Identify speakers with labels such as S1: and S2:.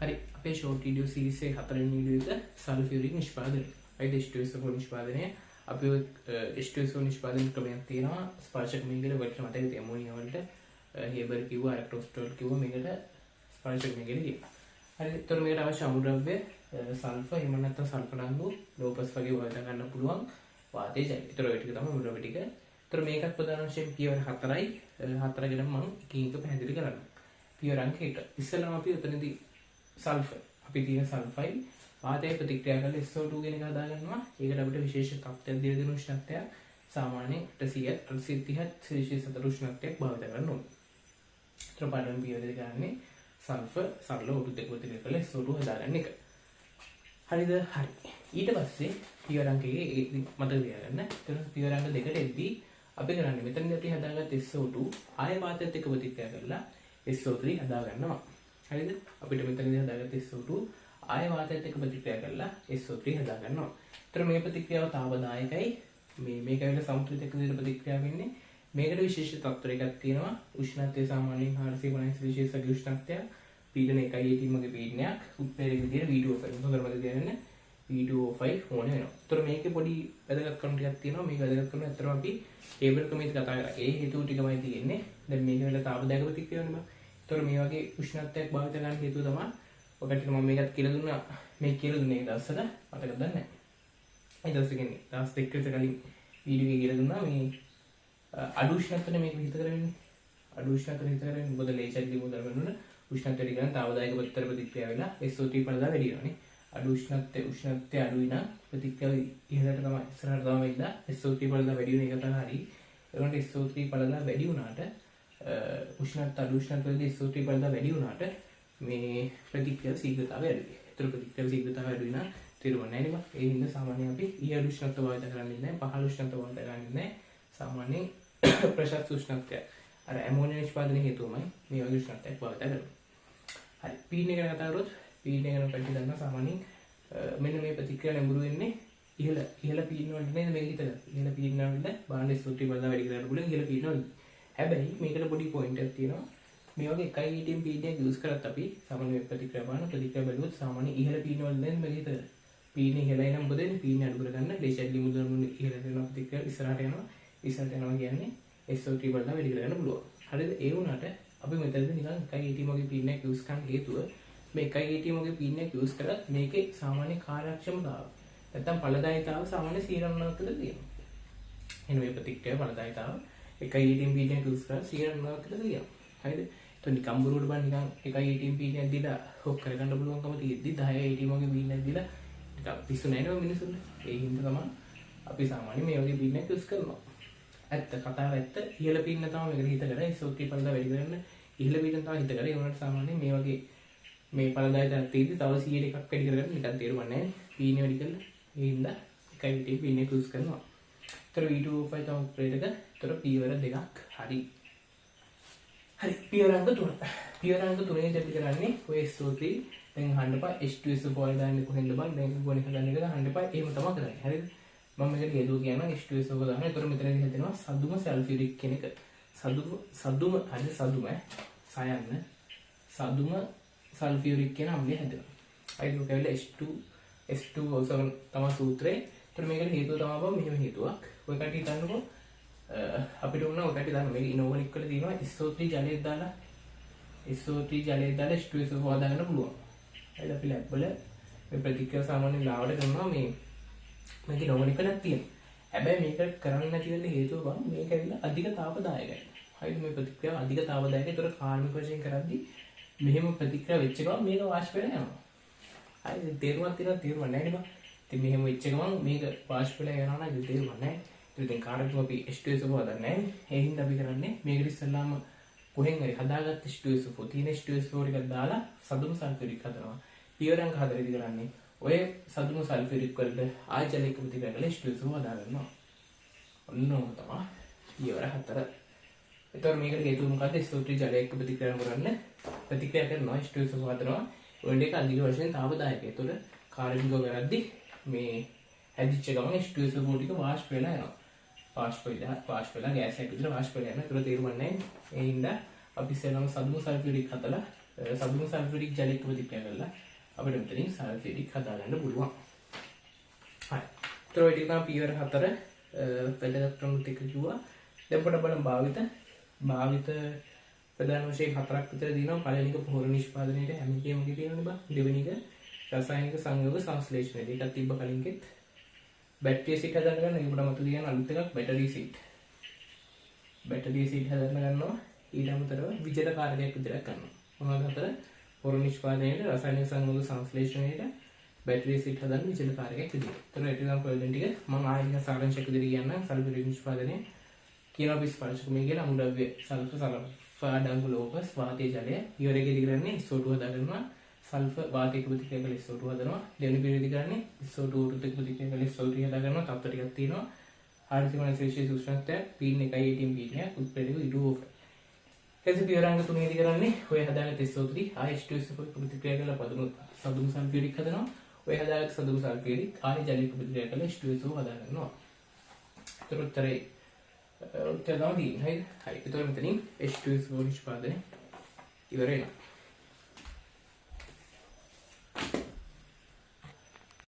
S1: හරි අපේ short video series එකේ හතරවෙනි වීඩියෝ එක සල්ෆියුරික් නිෂ්පාදනය. right H2SO4 නිෂ්පාදනය. අපි H2SO නිෂ්පාදන ක්‍රමයක් තියෙනවා. ස්පර්ශක මේකට වලට මතක තියෙනවා ඇමෝනියා වලට හේබර් කිව්වා ඇලෙක්ට්‍රෝස්ටෝල් කිව්වා මේකට ස්පර්ශක මේකට කියනවා. හරි එතකොට මේකට අවශ්‍ය අමුද්‍රව්‍ය සල්ෆර් එහෙම නැත්නම් සල්ෆර් අණු ලෝපස් වගේ වලට ගන්න පුළුවන් වාතය ජල. ඒතර ඔය ටික තමයි අමුද්‍රව්‍ය ටික. ඒතර මේකත් ප්‍රධාන වශයෙන් පියවර 4යි. 4 ගැන මම එකින් එක පැහැදිලි කරන්නම්. පියවර අංක 1. ඉස්සෙල්ලාම අපි එතනදී සල්ෆර් අපි තියෙන සල්ෆයිඩ් වාතය ප්‍රතික්‍රියා කරලා SO2 කියන එක හදා ගන්නවා. ඒකට අපිට විශේෂ තත්ත්වයක් දීලා දෙන උෂ්ණත්වය සාමාන්‍යයෙන් 830 සෙල්සියස් අතර උෂ්ණත්වයක් භාවිත කරන්න ඕනේ. ඒතර පළවෙනි පියවරේ ගන්නේ සල්ෆර් සරල ඔඩු දෙක ප්‍රතික්‍රියා කරලා SO2 හදාගන්න එක. හරිද? හරි. ඊට පස්සේ පියවර අංක 1 මතක තියාගන්න. ඒතර පියවර අංක 2ට එද්දී අපි කරන්නේ මෙතනදී අපි හදාගත්ත SO2 ආය වාතයත් එක්ක ප්‍රතික්‍රියා කරලා SO3 හදා ගන්නවා. හරිද? අපිට මෙතනදී හදාගත්ත SO2 ආය වාතයත් එක්ක ප්‍රතික්‍රියා කරලා SO3 හදා ගන්නවා. ඒතර මේ ප්‍රතික්‍රියාව තාවදායකයි. මේක ඇවිල්ලා සමතුලිත එක්ක දෙන ප්‍රතික්‍රියාව වෙන්නේ. මේකට විශේෂ තත්ත්වයක් තියෙනවා. උෂ්ණත්වය සාමාන්‍යයෙන් 450 සෙල්සියස් වගේ උෂ්ණත්වයක්. පීඩන 1.8 වගේ පීඩනයක්. උත්ප්‍රේරක විදියට V2O5 හොඳට තියාගන්න. V2O5 ඕනේ වෙනවා. ඒතර මේකේ පොඩි වැදගත්කම් ටිකක් තියෙනවා. මේක වැදගත්කම ඇත්තටම අපි හේබර් ක්‍රමයේදී කතා කරා. ඒ හේතු ටිකමයි තියෙන්නේ. දැන් මේක වෙලා තාවදායක ප්‍රතික්‍රියාවනේ බා. ඒතර මේ වගේ උෂ්ණත්වයක් භාවිත කරන්න හේතුව තමයි ඔකට මම මේකත් කියලා දුන්නා. මේ කියලා දුන්නේ දවසට මතකද නැහැ. ඒ දවස් කියන්නේ දවස් දෙකකට කලින් වීඩියෝ එකේ කියලා දුන්නා මේ අඩු උෂ්ණත්වනේ මේක විහිද කරවෙන්නේ. අඩු උෂ්ණත්වනේ විහිද කරවෙන්නේ මොකද ලේසර්ලි මොකද වෙනුන උෂ්ණත්වය වැඩි කරන තාවදායක ප්‍රතික්‍රියා වෙලා SO3 පළදා වැඩි වෙනවානේ. අඩු උෂ්ණත්වය අඩුයි නම් ප්‍රතික්‍රියාව ඉහළට තමයි ඉස්සරහට තමයි ඉඳලා SO3 පළදා වැඩි වෙන එක තමයි හරි. ඒකට SO3 පළදා වැඩි වුණාට අඩු උෂ්ණත්වයේදී SO3 පළදා වැඩි වුණාට මේ ප්‍රතික්‍රියාව ශීඝ්‍රතාවය අඩුයි. ඒතර ප්‍රතික්‍රියාව ශීඝ්‍රතාවය අඩුයි නම් තේරුම් නැහැ නේද? ඒ හින්දා සාමාන්‍යයෙන් අපි ඊය උෂ්ණත්වය භාවිත කරන්නේ නැහැ, පහළ උෂ්ණත්වය භාවිත කරන්නේ නැහැ. සාමාන්‍යයෙන් ප්‍රශස්ත උෂ්ණත්වය අර ඇමෝනියා නිෂ්පාදනයේ හේතුවමයි මේ වගේ උෂ්ණත්වයක් භාවිත කරන්නේ. හරි. පීඩනය ගැන කතා කරොත් පීඩනය ගැන පැටි ගන්න සාමාන්‍යයෙන් මෙන්න මේ ප්‍රතික්‍රියාව නැඹුරු වෙන්නේ ඉහළ පීඩන වලට නේද මේක හිතලා. ඉහළ පීඩන වලට බාහන SO3 පළදා වැඩි කරන්න පුළුවන් ඉහළ පීඩන වලට. හැබැයි මේකට පොඩි පොයින්ට් එකක් තියෙනවා. මේ වගේ 1 ATM පීඩනයක් යූස් කරත් අපි සාමාන්‍ය ප්‍රතික්‍රියා බලුවොත් සාමාන්‍ය ඉහළ පීඩන වල දැන් මේක හිතලා. පීඩන ඉහළයි නම් මොකද වෙන්නේ? පීඩන අඩු කරගන්න ලේෂර්ලි මුදල්මුණ ඉහළ වෙන ප්‍රතික්‍රියාව ඉස්සරහට යනවා. ඉස්සරහට යනවා කියන්නේ SO3 පළදා වැඩි කරගන්න පුළුවන්. හරිද? ඒ වුණාට අපි මෙතනදී නිකන් 1 ATM වගේ පීඩනයක් යූස් කරන්න හේතුව මේ 1 ATM වගේ පීඩනයක් යූස් කරත් මේකේ සාමාන්‍ය කාර්යක්ෂමතාව නැත්තම් ඵලදායීතාව සාමාන්‍ය 99ක් විතර තියෙනවා. එන මේ ප්‍රතික්‍රියාව ඵලදායීතාව 1 ATM පීඩනයක් යූස් කරලා 99ක් විතර තියෙනවා. හරිද? එතකොට නිකම් බොරුවට බන් නිකන් 1 ATM පීඩනයක් දීලා හොක් කරගන්න පුළුවන්කම තියෙද්දි 10 ATM වගේ පීඩනයක් දීලා නිකන් පිස්සු නැහැ නේද මිනිස්සුන්ට. ඒ හින්දා තමයි අපි සාමාන්‍ය මේ වගේ පීඩනයක් යූස් කරනවා. ඇත්ත කතාව ඇත්ත ඉහළ පීඩන තමයි මේකට හිත කරලා SO3 පළදා වැඩි කරන්න ඉහළ පීඩන තමයි හිත කරලා ඒ වුණාට සාමාන්‍යයෙන් මේ වගේ මේ ඵලදායීතාවක් තියෙද්දි තව 100 එකක් වැඩි කරගන්න නිකන් තේරුම් නැහැ නේ. පීඩන වැඩි කරලා ඒ හින්දා 1 ATM පීඩනයක් යූස් කරනවා. ඒතර V2O5 තමයි උත්ප්‍රේරක. ඒතර පියවර දෙකක් හරි. හරි පියවර අංක 3. පියවර අංක 3 දී අපි කරන්නේ ඔය SO3 දැන් අහන්න එපා H2SO4 දාන්නේ කොහෙන්ද බං දැන් ගොනේ හදන්න එක අහන්න එපා එහෙම තමයි කරන්නේ. හරිද? මම මේකට හේතුව කියනවා H2SO4 දාන්න. ඒතර මෙතනදී හිතෙනවා සදුම සල්ෆියුරික් කියන එක. සදුම හරි සදුම සයන්න සදුම සල්ෆියුරික් කියන අම්ලය හැදෙනවා. හරිද? ඔක ඇවිල්ලා H2SO7 තමයි සූත්‍රය. ඒතර මේකට හේතුව තමයි බං මෙහෙම හේතුවක්. ඔය කටි හිතන්නකෝ අපිට උන ඔය කටි දාන්න මේක ඉනෝවනික් වල තියෙනවා SO3 ජලයක් දාලා H2SO4 දාගන්න පුළුවන්. හරිද? අපි ලැබ් වල මේ ප්‍රතික්‍රියාව සාමාන්‍යයෙන් ලාවට කරනවා මේක ඉනෝවනික් වලක් තියෙනවා. හැබැයි මේක කරන්නේ නැති වෙන්න හේතුව බං මේක ඇවිල්ලා අධික තාපදායකයි. හරිද? මේ ප්‍රතික්‍රියාව අධික තාපදායකයි. ඒතර කාර්මික වශයෙන් කරද්දී මෙහෙම ප්‍රතික්‍රියාව වෙච්ච ගමන් මේක වාෂ්ප වෙලා යනවා. හරිද? තේරුමක් තියෙනවා තේරුමක් නැහැ නේ බං. ඉතින් මෙහෙම වෙච්ච ගමන් මේක වාෂ්ප වෙලා යනවා නේද? තේරුමක් නැහැ. ඉතින් කාර්යතුම අපි H2SO4 හදන්නේ නැහැ. ඒ හින්දා අපි කරන්නේ මේකට ඉස්සෙල්ලාම කොහෙන් හරි හදාගත්ත H2SO4 තියෙන H2SO4 ටිකක් දාලා සදුම සල්ෆියුරික් හදනවා. පියවර අංක 4 දී කරන්නේ ඔය සදුම සල්ෆියුරික් වලට ආය ජලයක ප්‍රතික්‍රියා කරලා H2SO4 හදා ගන්නවා. ඔන්න ඔය තමයි පියවර 4. ඒතර මේකට හේතුව මොකද්ද? SO3 ජලයක ප්‍රතික්‍රියා කරන්න ප්‍රතික්‍රියා කරනවා H2SO4 හදනවා. ඔය දෙක අධික වශයෙන් තාපදායකයි. ඒතර කාර්යනිකව කරද්දී මේ හැදිච්ච ගමන් H2SO4 ටික වාෂ්ප වෙලා යනවා. වාෂ්ප වෙලා ගෑස් එකක් විතර වාෂ්ප වෙලා යනවා. ඒතර තේරුම් නැහැ. ඒ හින්දා අපි ඉස්සෙල්ලාම සදුම සල්ෆියුරික් හදලා සබුණු සල්ෆියුරික් ජලය එක්ක ප්‍රතික්‍රියා කරලා අපිට මෙතනින් සල්ෆියුරික් හදාගන්න පුළුවන්. හරි. ඒතර ඔය ටික තමයි පියවර 4 වැදගත් ප්‍රමුඛ ටික කිව්වා. දැන් පොඩ්ඩක් බලමු භාවිත ප්‍රධාන වශයෙන් 4ක් විතර දිනනවා. පළවෙනි එක පොහොර නිෂ්පාදනයේට හැම එකේම තියෙනවනේ බා. දෙවෙනි එක රසායනික සංයෝග සංශ්ලේෂණයට. ඒකත් තිබ්බ කලින්කෙත්. බැටරි සීට් හදාගන්න ගන්න. ඒකට මතු කියන අලුත් එකක් බැටරි සීට්. බැටරි සීට් හදාගන්න ගන්නවා. ඊට අමතරව විජල කාර්යයක් විතරක් කරනවා. මොනවද හතර? පොහොර නිෂ්පාදනයේට රසායනික සංයෝග සංශ්ලේෂණයට බැටරි සීට් හදන්න විජල කාර්යයක් විදියට. ඒතර එක්සැම්පල් වලින් ටික මම ආයෙත් සාරාංශයක් විදියට කියන්නම්. සල්ෆියුරික් නිෂ්පාදනයේ කියන අපි ස්පර්ශකමේ කියන අමුද්‍රව්‍ය සල්ෆර් අඩංගු ලෝහ වාතයේ ජලය ඉවරෙකදී කරන්නේ SO2 හදාගන්නවා. සල්ෆර් වාතයක ප්‍රතික්‍රියා කරලා SO2 හදනවා. දෙවෙනි පිරිවෙදි කරන්නේ SO2 ට ප්‍රතික්‍රියා කරලා SO3 හදාගන්නවා. තත්ත්ව ටිකක් තියෙනවා. 430 උෂ්ණත්වය පීන් 1.18 පීනයක් උත්ප්‍රේරක ඉඩු ඕක. එතකොට පියවරංග 3 දී කරන්නේ ඔය හදාගත්ත SO3 H2SO4 ප්‍රතික්‍රියා කරලා සබුණු සල්ෆියුරික් හදනවා. ඔය හදාගත්ත සබුණු සල්ෆියුරික් ආයි ජලයක ප්‍රතික්‍රියා කරලා H2SO හදාගන්නවා. ඒතර උත්තරේ උත්තර තමයි හරි. එතකොට මෙතනින් H2SO නිෂ්පාදනය ඉවර වෙනවා.